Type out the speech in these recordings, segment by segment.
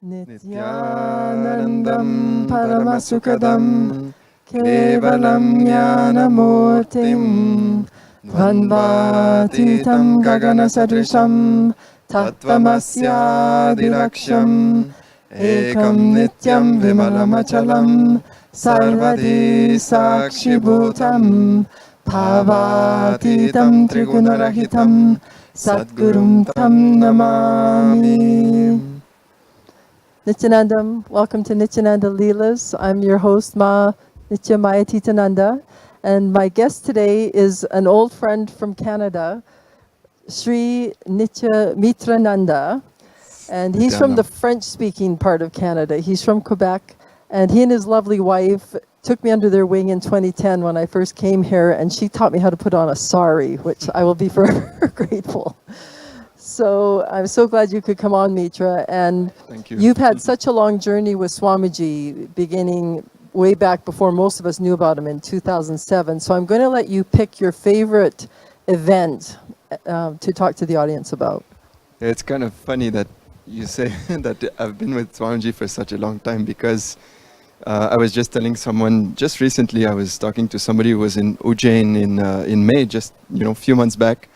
Nithyanandam Paramasukadam Kevalam Jnanamurtim Dvandvatitam Gagana Sadrisham Tattvamasyadilaksham Ekam Nityam Vimalamachalam Sarvadi Sakshibhutam Bhavatitam Trigunarahitam Sadgurum Tam Namami. Nithyanandam, welcome to Nithyananda Leelas. I'm your host, Ma Mayatitananda, and my guest today is an old friend from Canada, Sri Nithya Mitrananda, and he's from the French-speaking part of Canada. He's from Quebec, and he and his lovely wife took me under their wing in 2010 when I first came here, and she taught me how to put on a sari, which I will be forever grateful. So I'm so glad you could come on, Mitra. And thank you. You've had such a long journey with Swamiji, beginning way back before most of us knew about him in 2007. So I'm going to let you pick your favorite event to talk to the audience about. It's kind of funny that you say that I've been with Swamiji for such a long time, because I was just telling someone just recently, I was talking to somebody who was in Ujjain in May, just a few months back.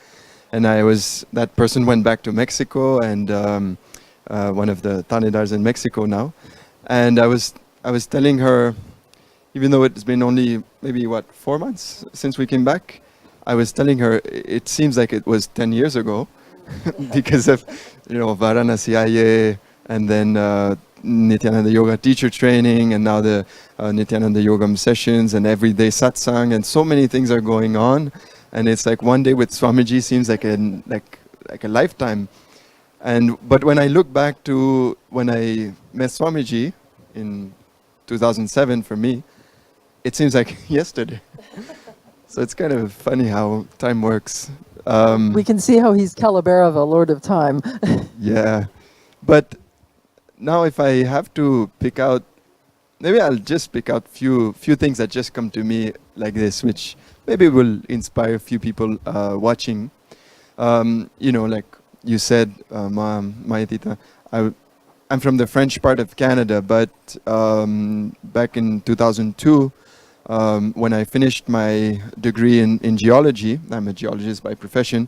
And that person went back to Mexico, and one of the Tanedars in Mexico now. And I was telling her, even though it's been only maybe 4 months since we came back, I was telling her it seems like it was 10 years ago because of Varanasi Aye, and then Nithyananda Yoga teacher training, and now the Nithyananda Yogam sessions and everyday satsang, and so many things are going on. And it's like one day with Swamiji seems like a lifetime. But when I look back to when I met Swamiji in 2007, for me, it seems like yesterday. So it's kind of funny how time works. We can see how he's Calabarava, Lord of Time. Yeah. But now if I have to pick out, maybe I'll just pick out few things that just come to me like this, which maybe will inspire a few people watching. Like you said, Ma Mayatita, I'm from the French part of Canada, but back in 2002, when I finished my degree in geology, I'm a geologist by profession,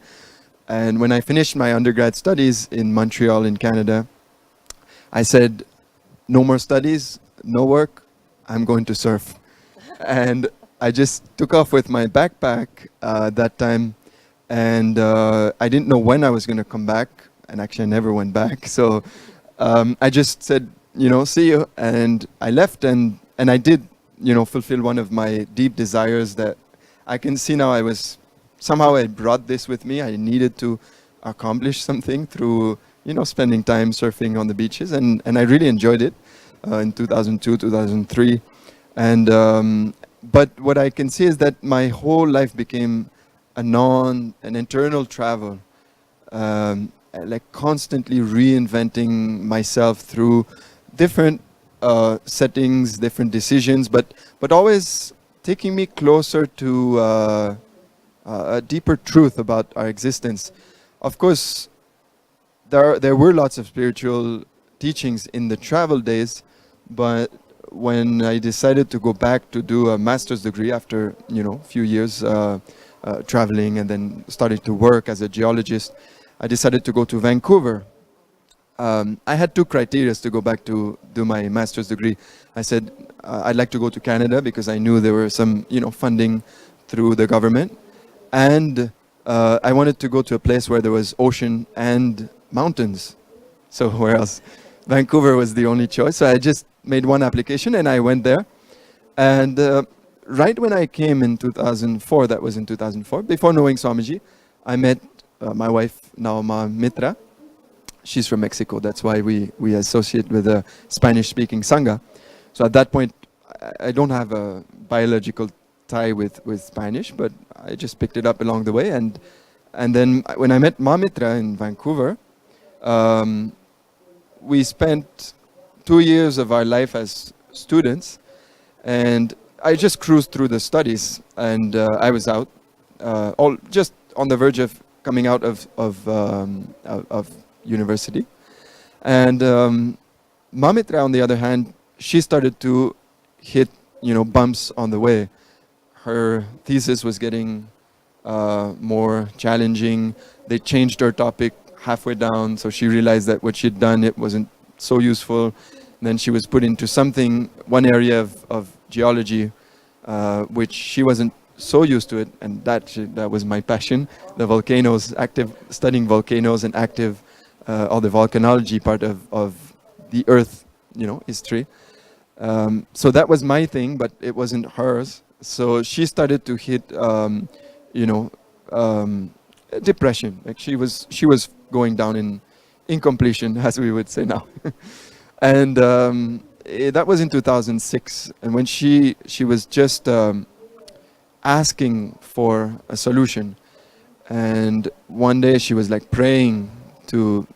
and when I finished my undergrad studies in Montreal in Canada, I said, no more studies, no work, I'm going to surf. And I just took off with my backpack that time, and I didn't know when I was going to come back, and actually I never went back. So I just said, see you, and I left, and I did, fulfill one of my deep desires that I can see now. Somehow I brought this with me. I needed to accomplish something through, spending time surfing on the beaches, and I really enjoyed it in 2002, 2003, and but what I can see is that my whole life became an internal travel, like constantly reinventing myself through different settings, different decisions, but always taking me closer to a deeper truth about our existence. Of course, there were lots of spiritual teachings in the travel days, but when I decided to go back to do a master's degree after a few years traveling and then started to work as a geologist, I decided to go to Vancouver. I had two criteria to go back to do my master's degree. I said I'd like to go to Canada because I knew there were some funding through the government, and I wanted to go to a place where there was ocean and mountains. So where else? Vancouver was the only choice. So I just made one application and I went there. And right when I came in 2004, that was in 2004, before knowing Swamiji, I met my wife, now Ma Mitra. She's from Mexico. That's why we associate with a Spanish-speaking Sangha. So at that point, I don't have a biological tie with Spanish, but I just picked it up along the way. And then when I met Ma Mitra in Vancouver, we spent 2 years of our life as students, and I just cruised through the studies, and I was out, all just on the verge of coming out of university, and Ma Mitra, on the other hand, she started to hit, bumps on the way. Her thesis was getting more challenging. They changed her topic halfway down, so she realized that what she'd done, it wasn't so useful. Then she was put into one area of geology, which she wasn't so used to it, and that was my passion, the volcanoes, studying volcanoes and all the volcanology part of the earth, history. So that was my thing, but it wasn't hers. So she started to hit, depression. Like she was going down in incompletion, as we would say now. And that was in 2006. And when she was just asking for a solution. And one day she was like praying to,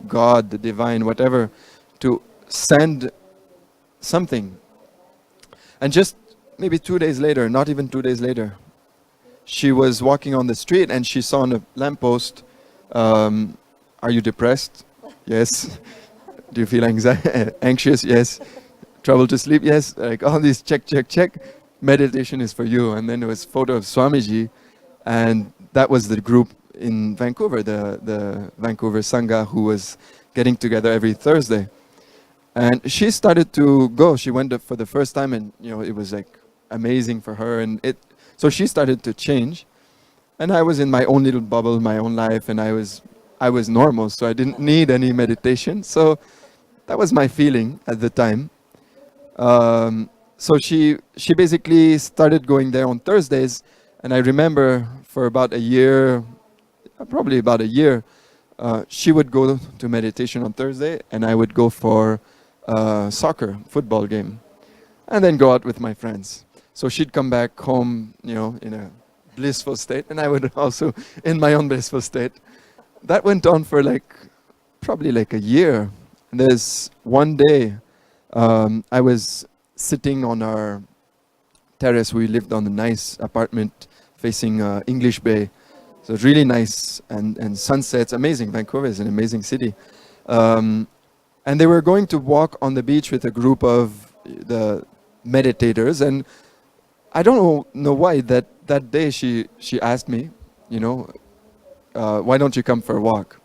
God, the divine, whatever, to send something. And just maybe 2 days later, not even 2 days later, she was walking on the street and she saw on a lamppost, are you depressed? Yes. Do you feel anxious? Yes. Trouble to sleep? Yes. Like all these check. Meditation is for you. And then there was a photo of Swamiji, and that was the group in Vancouver, the Vancouver Sangha, who was getting together every Thursday. And she started to go. She went for the first time, and it was like amazing for her. And so she started to change. And I was in my own little bubble, my own life, and I was normal, so I didn't need any meditation. So that was my feeling at the time. So she basically started going there on Thursdays, and I remember for about a year, probably about a year, she would go to meditation on Thursday, and I would go for football game, and then go out with my friends. So she'd come back home, in a blissful state, and I would also in my own blissful state. That went on for probably a year. And there's one day, I was sitting on our terrace. We lived on a nice apartment facing English Bay. So it's really nice, and sunsets, amazing. Vancouver is an amazing city. And they were going to walk on the beach with a group of the meditators. And I don't know why that day she asked me, why don't you come for a walk?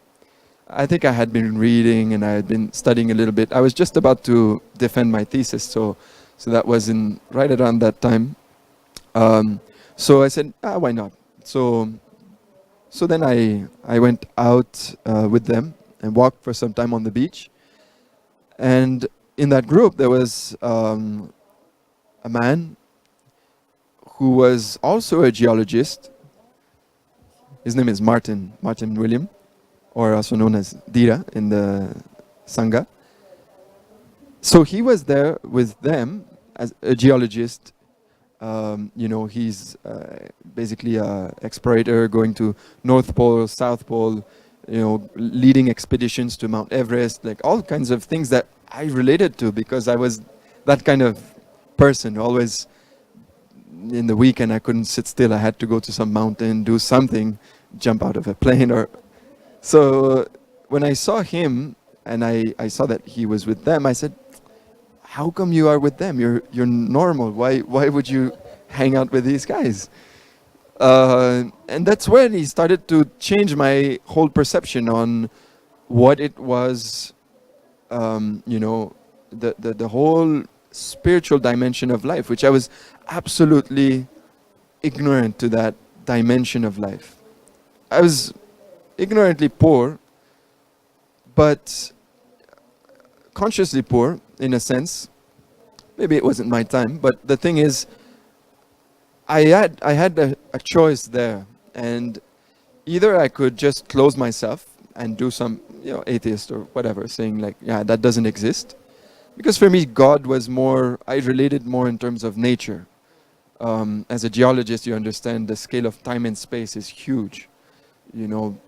I think I had been reading and I had been studying a little bit. I was just about to defend my thesis, so that was right around that time. So I said, why not? So then I went out with them and walked for some time on the beach. And in that group there was a man who was also a geologist. His name is Martin William, or also known as Dira in the Sangha. So he was there with them as a geologist. He's basically an explorator going to North Pole, South Pole, leading expeditions to Mount Everest, like all kinds of things that I related to because I was that kind of person. Always in the weekend I couldn't sit still. I had to go to some mountain, do something, jump out of a plane or... So when I saw him and I saw that he was with them, I said, how come you are with them? You're normal. Why would you hang out with these guys? And that's when he started to change my whole perception on what it was, the whole spiritual dimension of life, which I was absolutely ignorant to that dimension of life. I was ignorantly poor, but consciously poor in a sense. Maybe it wasn't my time, but the thing is, I had a choice there, and either I could just close myself and do some atheist or whatever, saying that doesn't exist, because for me God was more, I related more in terms of nature. As a geologist, you understand the scale of time and space is huge.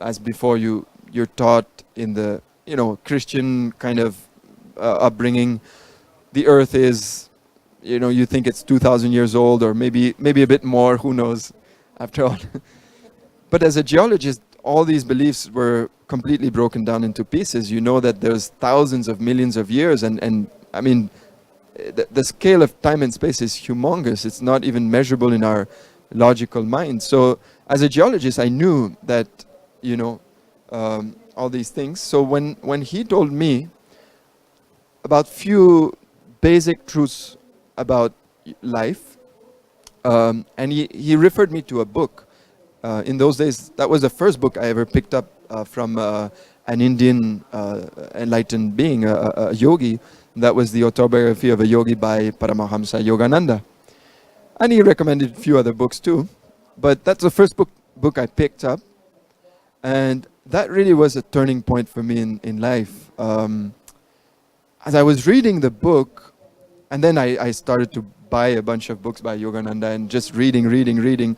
As before you're taught in the Christian kind of upbringing, the earth is, you think it's 2,000 years old or maybe a bit more, who knows, after all. But as a geologist, all these beliefs were completely broken down into pieces. You know that there's thousands of millions of years, and I mean, the scale of time and space is humongous. It's not even measurable in our logical mind. So as a geologist, I knew that, you know, all these things. So when he told me about few basic truths about life, and he referred me to a book. In those days, that was the first book I ever picked up from an Indian enlightened being, a yogi. That was the autobiography of a yogi by Paramahamsa Yogananda. And he recommended a few other books too. But that's the first book I picked up. And that really was a turning point for me in life. As I was reading the book, and then I started to buy a bunch of books by Yogananda and just reading.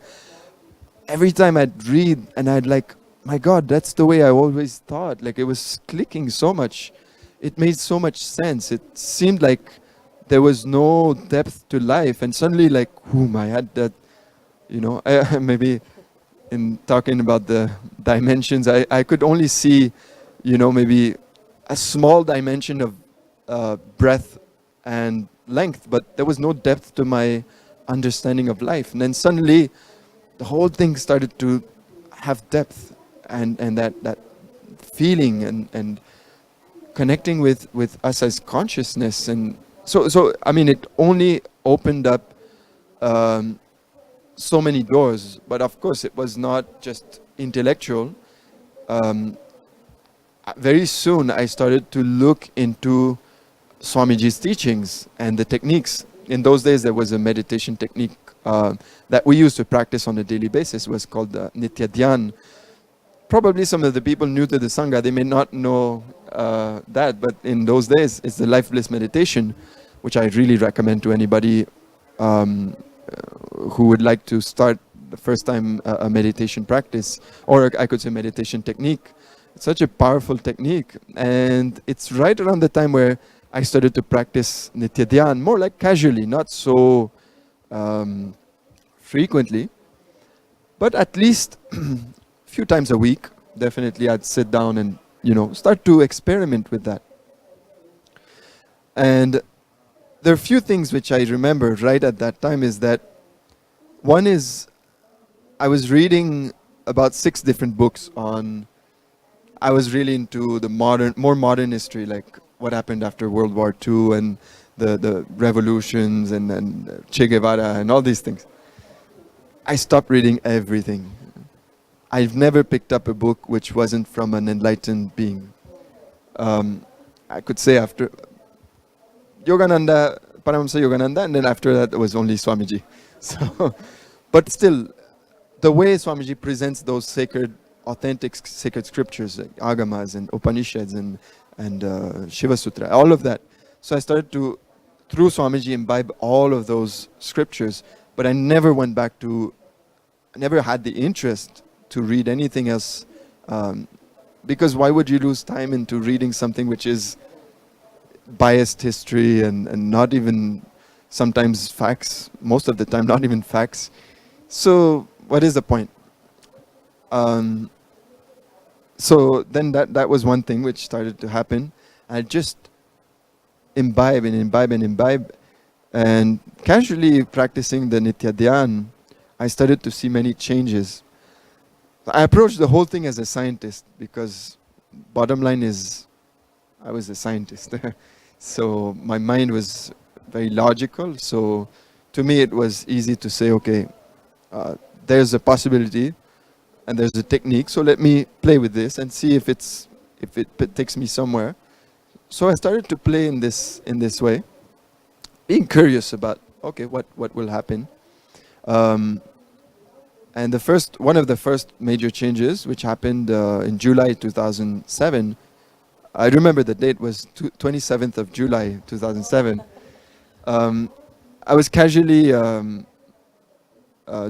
Every time I'd read and I'd like, my God, that's the way I always thought. Like, it was clicking so much. It made so much sense. It seemed like there was no depth to life. And suddenly, like, whom I had that, you know, maybe in talking about the dimensions, I could only see, you know, maybe a small dimension of breadth and length, but there was no depth to my understanding of life. And then suddenly, the whole thing started to have depth and that feeling and connecting with us as consciousness. And so I mean, it only opened up so many doors. But of course, it was not just intellectual. Very soon, I started to look into Swamiji's teachings and the techniques. In those days, there was a meditation technique that we used to practice on a daily basis. It was called Nithya Dhyaan. Probably some of the people new to the Sangha, they may not know that, but in those days, it's the Life Bliss Meditation, which I really recommend to anybody who would like to start the first time a meditation practice, or I could say meditation technique. It's such a powerful technique, and it's right around the time where I started to practice Nithya Dhyaan, more like casually, not so frequently, but at least few times a week. Definitely I'd sit down and, you know, start to experiment with that. And there are a few things which I remember right at that time. Is that one is I was reading about 6 different books on, I was really into the more modern history, like what happened after World War II and the revolutions and Che Guevara and all these things. I stopped reading everything. I've never picked up a book which wasn't from an enlightened being. I could say after Yogananda, Paramahamsa Yogananda, and then after that it was only Swamiji. So, but still, the way Swamiji presents those sacred, authentic sacred scriptures, like Agamas and Upanishads and Shiva Sutra, all of that. So I started to, through Swamiji, imbibe all of those scriptures, but I never went back to, I never had the interest to read anything else, because why would you lose time into reading something which is biased history and not even sometimes facts, most of the time not even facts. So what is the point? So then that was one thing which started to happen. I just imbibe and casually practicing the Nithya Dhyaan, I started to see many changes. I approached the whole thing as a scientist, because bottom line is I was a scientist. So my mind was very logical. So to me it was easy to say, okay, there's a possibility and there's a technique, so let me play with this and see if it takes me somewhere. So I started to play in this way, being curious about, okay, what will happen. And one of the first major changes, which happened in July 2007, I remember the date was 27th of July 2007. I was casually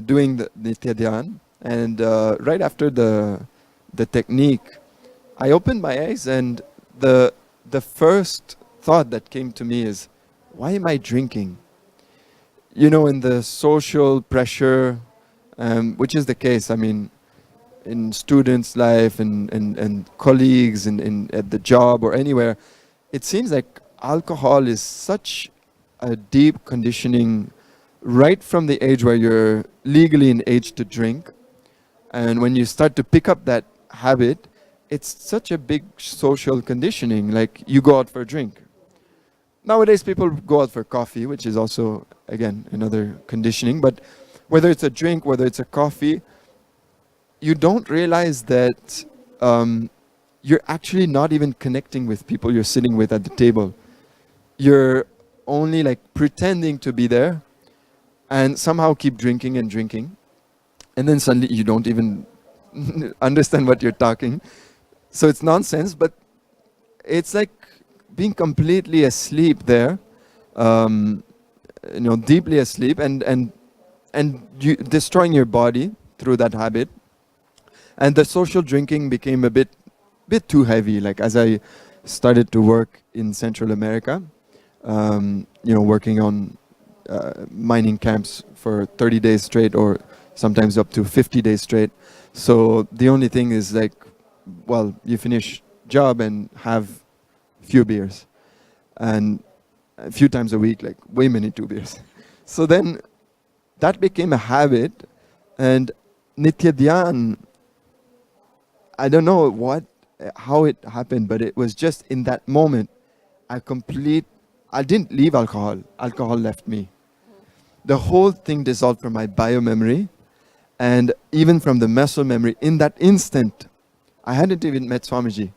doing the Nithya Dhyaan, and right after the technique, I opened my eyes, and the first thought that came to me is, why am I drinking? You know, in the social pressure, which is the case. I mean, in students' life and colleagues in at the job or anywhere, it seems like alcohol is such a deep conditioning right from the age where you're legally in age to drink. And when you start to pick up that habit, it's such a big social conditioning. Like, you go out for a drink. Nowadays, people go out for coffee, which is also, again, another conditioning. But whether it's a drink, whether it's a coffee, you don't realize that you're actually not even connecting with people you're sitting with at the table. You're only like pretending to be there and somehow keep drinking and drinking. And then suddenly you don't even understand what you're talking. So it's nonsense, but it's like being completely asleep there, deeply asleep, and you destroying your body through that habit. And the social drinking became a bit too heavy. Like, as I started to work in Central America, working on mining camps for 30 days straight, or sometimes up to 50 days straight. So the only thing is like, well, you finish job and have few beers, and a few times a week, like way many 2 beers. So then that became a habit, and Nithya Dhyaan, I don't know how it happened, but it was just in that moment, I didn't leave alcohol. Alcohol left me. The whole thing dissolved from my bio-memory, and even from the muscle memory. In that instant, I hadn't even met Swamiji.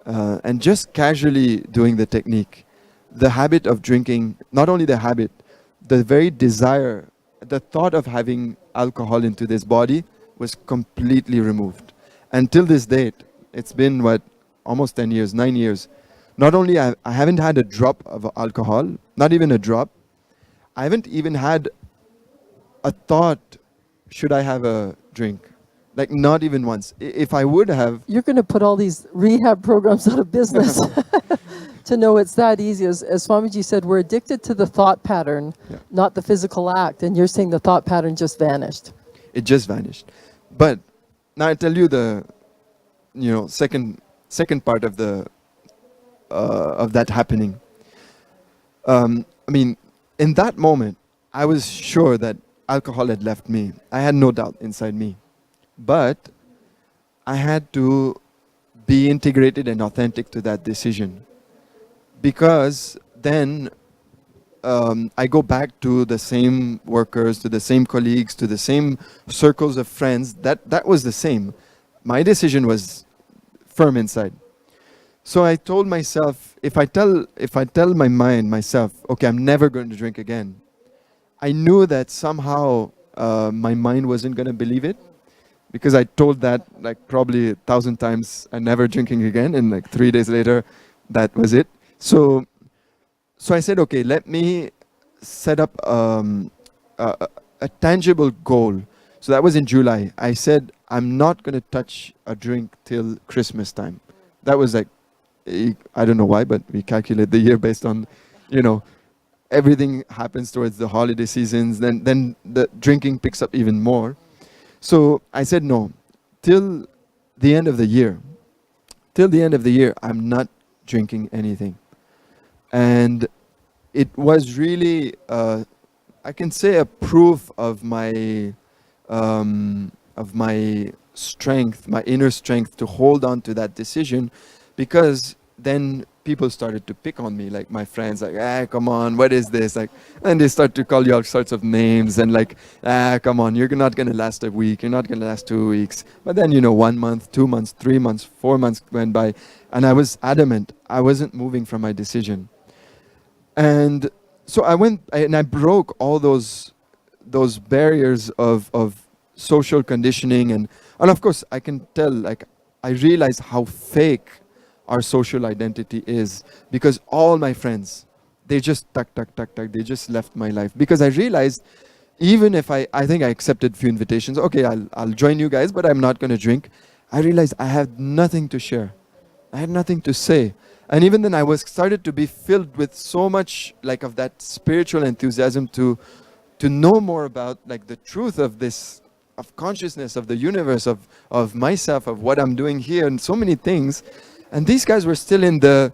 And just casually doing the technique, the habit of drinking, not only the habit, the very desire, the thought of having alcohol into this body was completely removed. Until this date, it's been almost 10 years, 9 years. Not only I haven't had a drop of alcohol, not even a drop. I haven't even had a thought, should I have a drink? Like, not even once. If I would have... You're going to put all these rehab programs out of business to know it's that easy. As Swamiji said, we're addicted to the thought pattern, not the physical act. And you're saying the thought pattern just vanished. It just vanished. But now I tell you the second part of that happening. In that moment, I was sure that alcohol had left me. I had no doubt inside me. But I had to be integrated and authentic to that decision. Because then I go back to the same workers, to the same colleagues, to the same circles of friends. That was the same. My decision was firm inside. So I told myself, if I tell my mind, myself, okay, I'm never going to drink again, I knew that somehow my mind wasn't going to believe it, because I told that like probably 1,000 times, I'm never drinking again, and like 3 days later, that was it. So I said, okay, let me set up a tangible goal. So that was in July. I said, I'm not going to touch a drink till Christmas time. That was like, I don't know why, but we calculate the year based on, everything happens towards the holiday seasons. Then the drinking picks up even more. So I said, no, till the end of the year. Till the end of the year, I'm not drinking anything. And it was really, I can say, a proof of my strength, my inner strength to hold on to that decision, because then people started to pick on me, like my friends, like, come on, what is this? Like, and they start to call you all sorts of names, and like, come on, you're not going to last a week, you're not going to last 2 weeks. But then, 1 month, 2 months, 3 months, 4 months went by, and I was adamant. I wasn't moving from my decision. And so I went, and I broke all those barriers of social conditioning, and of course I can tell, like, I realized how fake our social identity is, because all my friends, they just they just left my life, because I realized, even if I think I accepted few invitations, okay, I'll join you guys, but I'm not going to drink. I realized I had nothing to share. I had nothing to say. And even then I was started to be filled with so much like of that spiritual enthusiasm to know more about like the truth of this of consciousness, of the universe, of myself, of what I'm doing here, and so many things. And these guys were still in the,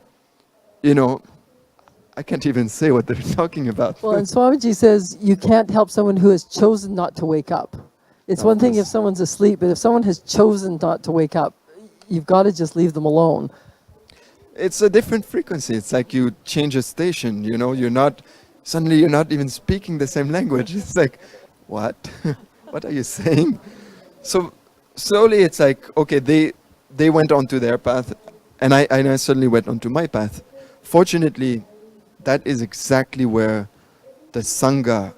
I can't even say what they're talking about. Well, and Swamiji says you can't help someone who has chosen not to wake up. It's one thing if someone's asleep, but if someone has chosen not to wake up, you've got to just leave them alone. It's a different frequency. It's like you change a station, suddenly you're not even speaking the same language. It's like, what? What are you saying? So slowly it's like, okay, they went on to their path, and I suddenly went on to my path. Fortunately, that is exactly where the Sangha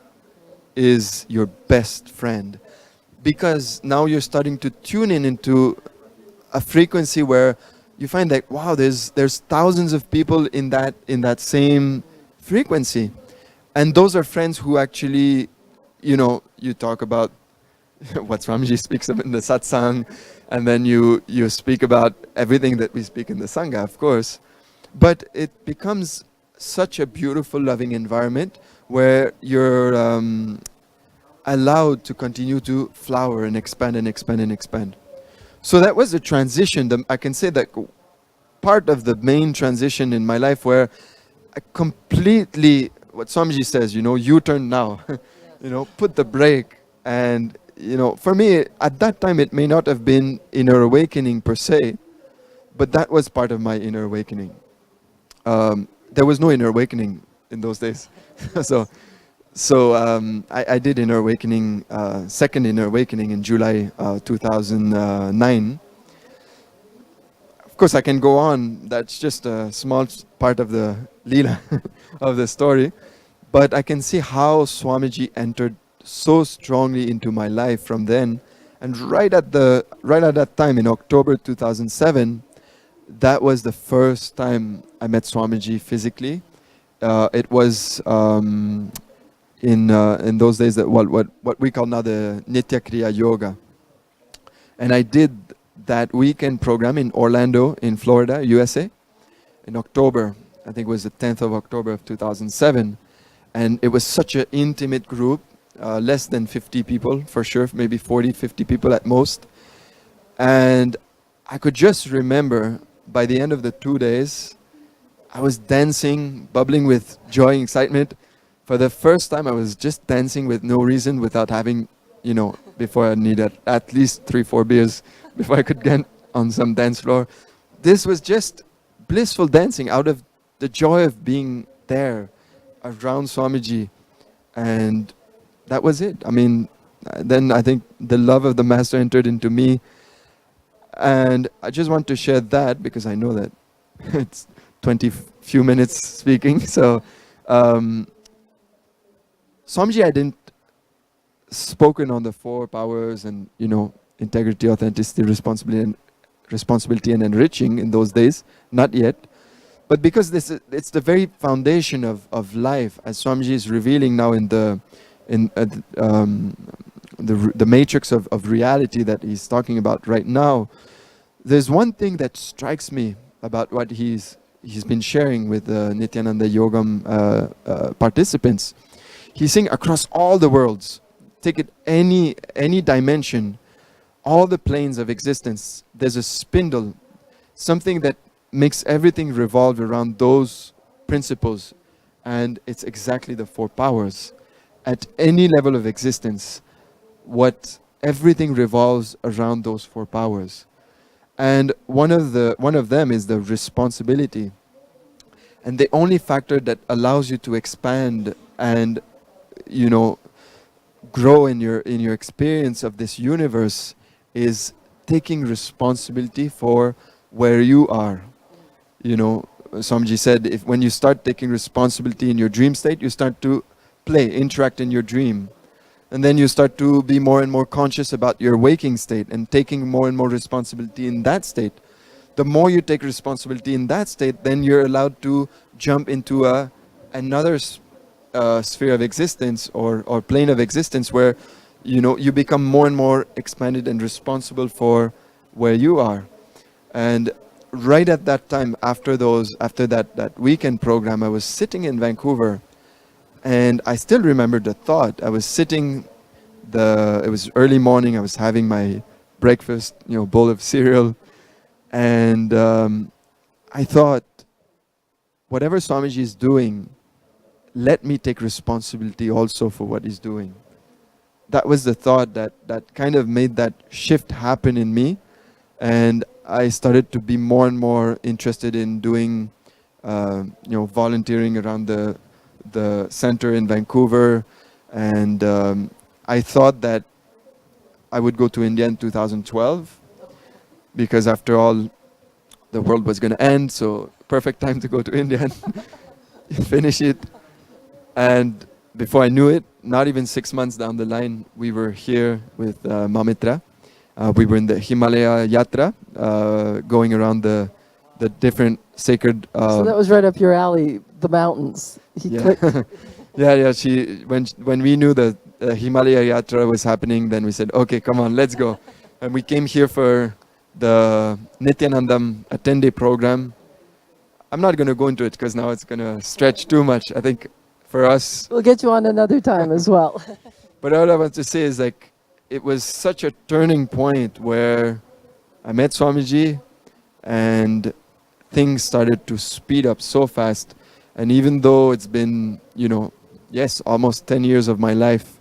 is your best friend. Because now you're starting to tune into a frequency where you find that, wow, there's thousands of people in that same frequency. And those are friends who actually, you talk about what Swamiji speaks of in the satsang, and then you speak about everything that we speak in the Sangha, of course. But it becomes such a beautiful, loving environment where you're allowed to continue to flower and expand and expand and expand. So that was the transition. I can say that part of the main transition in my life where I completely, what Swamiji says, U-turn now, put the brake. And, for me, at that time, it may not have been inner awakening per se, but that was part of my inner awakening. There was no inner awakening in those days. So I did inner awakening, second inner awakening in July 2009. Of course, I can go on. That's just a small part of the leela of the story. But I can see how Swamiji entered so strongly into my life from then. And right at that time, in October 2007, that was the first time I met Swamiji physically. It was in those days that what we call now the Nitya Kriya Yoga. And I did that weekend program in Orlando, in Florida, USA, in October. I think it was the 10th of October of 2007. And it was such an intimate group, less than 50 people for sure, maybe 40, 50 people at most. And I could just remember by the end of the 2 days, I was dancing, bubbling with joy and excitement. For the first time, I was just dancing with no reason, without having, before I needed at least 3-4 beers before I could get on some dance floor. This was just blissful dancing out of the joy of being there around Swamiji. And that was it. I mean, then I think the love of the Master entered into me. And I just want to share that because I know that it's 20 few minutes speaking. So Swamiji, I didn't spoken on the 4 powers and, integrity, authenticity, responsibility and enriching in those days, not yet. But because it's the very foundation of life, as Swamiji is revealing now in the matrix of reality that he's talking about right now. There's one thing that strikes me about what he's been sharing with the Nithyananda Yogam participants. He's saying across all the worlds, take it any dimension, all the planes of existence, there's a spindle, something that makes everything revolve around those principles. And it's exactly the 4 powers. At any level of existence, everything revolves around those 4 powers. And one of them is the responsibility. And the only factor that allows you to expand and grow in your experience of this universe is taking responsibility for where you are. Swamiji said, when you start taking responsibility in your dream state, you start to interact in your dream. And then you start to be more and more conscious about your waking state and taking more and more responsibility in that state. The more you take responsibility in that state, then you're allowed to jump into another sphere of existence or plane of existence where you become more and more expanded and responsible for where you are. And right at that time, after that weekend program, I was sitting in Vancouver, and I still remember the thought. I was sitting it was early morning. I was having my breakfast, bowl of cereal, and I thought, whatever Swamiji is doing, let me take responsibility also for what he's doing. That was the thought that kind of made that shift happen in me, and I started to be more and more interested in doing, volunteering around the center in Vancouver, and I thought that I would go to India in 2012, because after all, the world was going to end, so perfect time to go to India and finish it. And before I knew it, not even 6 months down the line, we were here with Mamitra. We were in the Himalaya Yatra, going around the different sacred. So that was right up your alley, the mountains. Yeah, yeah. When we knew the Himalaya Yatra was happening, then we said, okay, come on, let's go. And we came here for the Nithyanandam, a 10-day program. I'm not going to go into it because now it's going to stretch too much. I think for us, we'll get you on another time as well. But all I want to say is, like, it was such a turning point where I met Swamiji and things started to speed up so fast. And even though it's been, yes, almost 10 years of my life,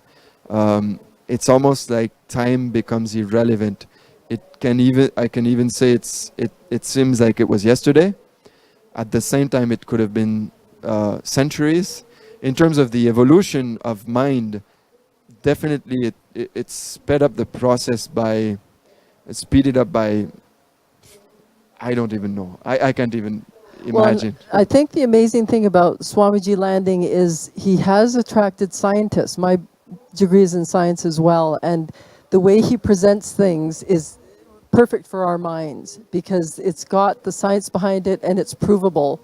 it's almost like time becomes irrelevant. I can even say it seems like it was yesterday. At the same time, it could have been centuries. In terms of the evolution of mind, definitely it sped up the process speeded up by, I don't even know. I can't even imagine. Well, I think the amazing thing about Swamiji landing is he has attracted scientists. My degree is in science as well, and the way he presents things is perfect for our minds because it's got the science behind it and it's provable.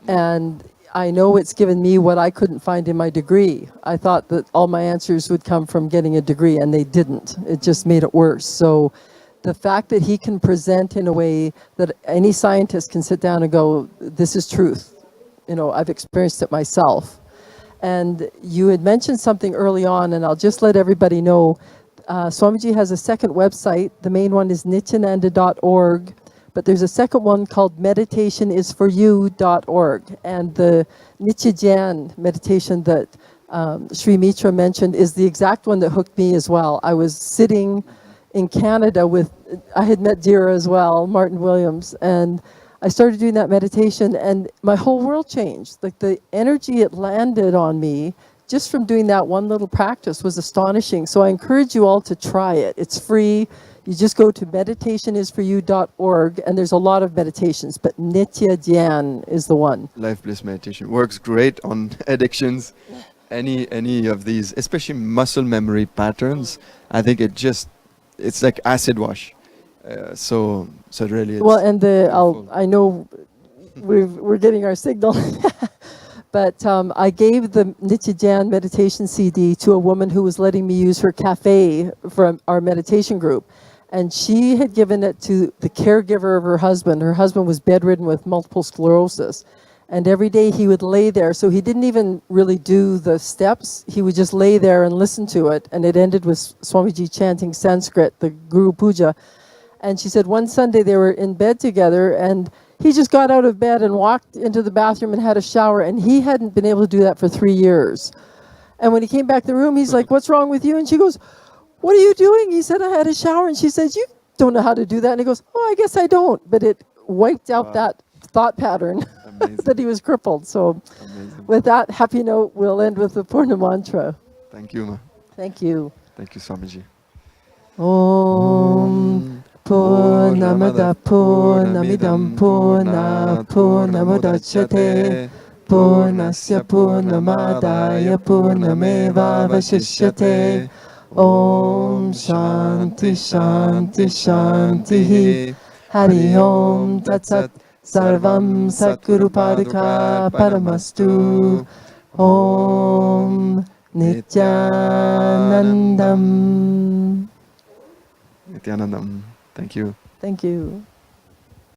And I know it's given me what I couldn't find in my degree. I thought that all my answers would come from getting a degree, and they didn't. It just made it worse. So the fact that he can present in a way that any scientist can sit down and go, this is truth. I've experienced it myself. And you had mentioned something early on, and I'll just let everybody know, Swamiji has a second website. The main one is nithyananda.org. But there's a second one called meditationinsforyou.org. And the Nithya Dhyaan meditation that Sri Mitra mentioned is the exact one that hooked me as well. I was sitting in Canada I had met Dira as well, Martin Williams, and I started doing that meditation and my whole world changed. Like the energy it landed on me just from doing that one little practice was astonishing. So I encourage you all to try it. It's free. You just go to meditationinsforyou.org, and there's a lot of meditations, but Nithya Dhyaan is the one. Life Bliss Meditation works great on addictions, any of these, especially muscle memory patterns. I think it's like acid wash. So really, it's well, and I know we're getting our signal. But I gave the Nithya Dhyaan meditation CD to a woman who was letting me use her cafe for our meditation group. And she had given it to the caregiver of her husband. Her husband was bedridden with multiple sclerosis. And every day he would lay there. So he didn't even really do the steps. He would just lay there and listen to it. And it ended with Swamiji chanting Sanskrit, the Guru Puja. And she said one Sunday they were in bed together and he just got out of bed and walked into the bathroom and had a shower. And he hadn't been able to do that for 3 years. And when he came back to the room, he's like, what's wrong with you? And she goes, what are you doing? He said, I had a shower. And she says, you don't know how to do that. And he goes, oh, I guess I don't. But it wiped out that thought pattern that he was crippled. So with that happy note, we'll end with the Purna mantra. Thank you, Ma. Thank you. Thank you, Swamiji. Om Purnamada Purnamidam Purna Purnamudachyate Purnasya Purnamadaya Purnameva Vashishyate Om Shanti Shanti Shanti Hari Om Tat Sat Sarvam Satguru Paduka Paramastu Om Nithyanandam. Nithyanandam. Thank you. Thank you.